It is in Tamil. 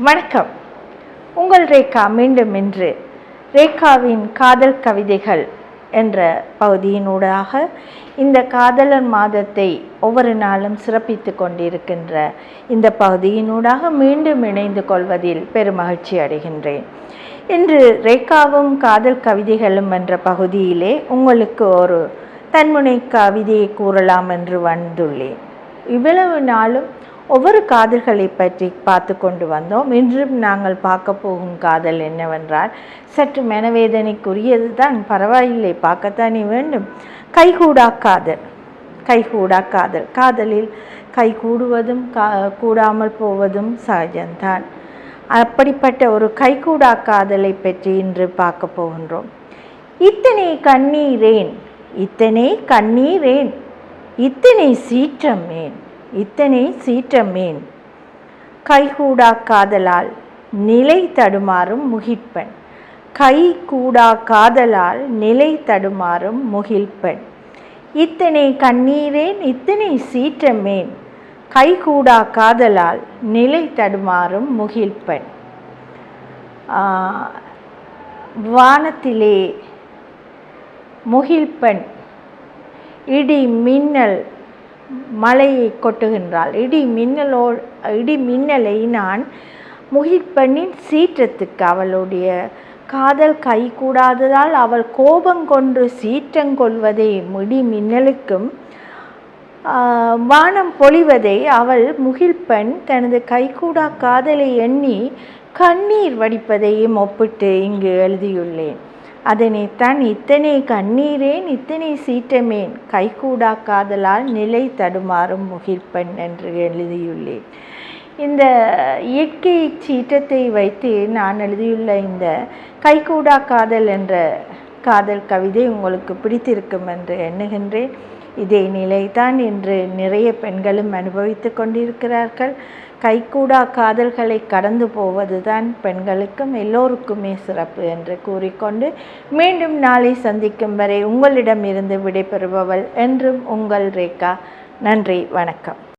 வணக்கம். உங்கள் ரேகா மீண்டும் இன்று ரேகாவின் காதல் கவிதைகள் என்ற பகுதியினூடாக இந்த காதலர் மாதத்தை ஒவ்வொரு நாளும் சிறப்பித்து கொண்டிருக்கின்ற இந்த பகுதியினூடாக மீண்டும் இணைந்து கொள்வதில் பெருமகிழ்ச்சி அடைகின்றேன். இன்று ரேகாவும் காதல் கவிதைகளும் என்ற பகுதியிலே உங்களுக்கு ஒரு தன்முனை கவிதையை கூறலாம் என்று வந்துள்ளேன். இவ்வளவு நாளும் ஒவ்வொரு காதல்களை பற்றி பார்த்து கொண்டு வந்தோம். இன்றும் நாங்கள் பார்க்க போகும் காதல் என்னவென்றால் சற்று மனவேதனைக்குரியது தான், பரவாயில்லை, பார்க்கத்தானே வேண்டும். கைகூடா காதல். கைகூடா காதல். காதலில் கை கூடுவதும் கூடாமல் போவதும் சகஜம்தான். அப்படிப்பட்ட ஒரு கைகூடா காதலை பற்றி இன்று பார்க்க போகின்றோம். இத்தனை கண்ணீரேன், இத்தனை கண்ணீரேன், இத்தனை சீற்றமேன், இத்தனை சீற்றமேன், கைகூடா காதலால் நிலை தடுமாறும் முகிழ்ப்பெண், கைகூடா காதலால் நிலை தடுமாறும் முகிழ்ப்பெண், இத்தனை கண்ணீரேன், இத்தனை சீற்றமேன், கைகூடா காதலால் நிலை தடுமாறும் முகிழ்ப்பெண். வானத்திலே முகிழ்ப்பெண் இடி மின்னல் மழையை கொட்டுகின்றாள். இடி மின்னலை நான் முகிழ்ப்பெண்ணின் சீற்றத்துக்கு, அவளுடைய காதல் கை கூடாததால் அவள் கோபம் கொண்டு சீற்றம் கொள்வதை, இடி மின்னலுக்கும் வானம் பொழிவதை அவள் முகிழ்ப்பெண் தனது கைகூடா காதலை எண்ணி கண்ணீர் வடிப்பதையும் ஒப்பிட்டு இங்கு எழுதியுள்ளேன். அதனைத்தான் இத்தனை கண்ணீரேன், இத்தனை சீற்றமேன், கைகூடா காதலால் நிலை தடுமாறும் முகிழ்ப்பெண் என்று எழுதியுள்ளேன். இந்த இயற்கை சீற்றத்தை வைத்து நான் எழுதியுள்ள இந்த கைகூடா காதல் என்ற காதல் கவிதை உங்களுக்கு பிடித்திருக்கும் என்று எண்ணுகின்றேன். இதே நிலைதான் இன்று நிறைய பெண்களும் அனுபவித்து கொண்டிருக்கிறார்கள். கைகூடா காதல்களை கடந்து போவதுதான் பெண்களுக்கும் எல்லோருக்குமே சிறப்பு என்று கூறிக்கொண்டு மீண்டும் நாளை சந்திக்கும் வரை உங்களிடமிருந்து விடைபெறுபவள் என்றும் உங்கள் ரேகா. நன்றி, வணக்கம்.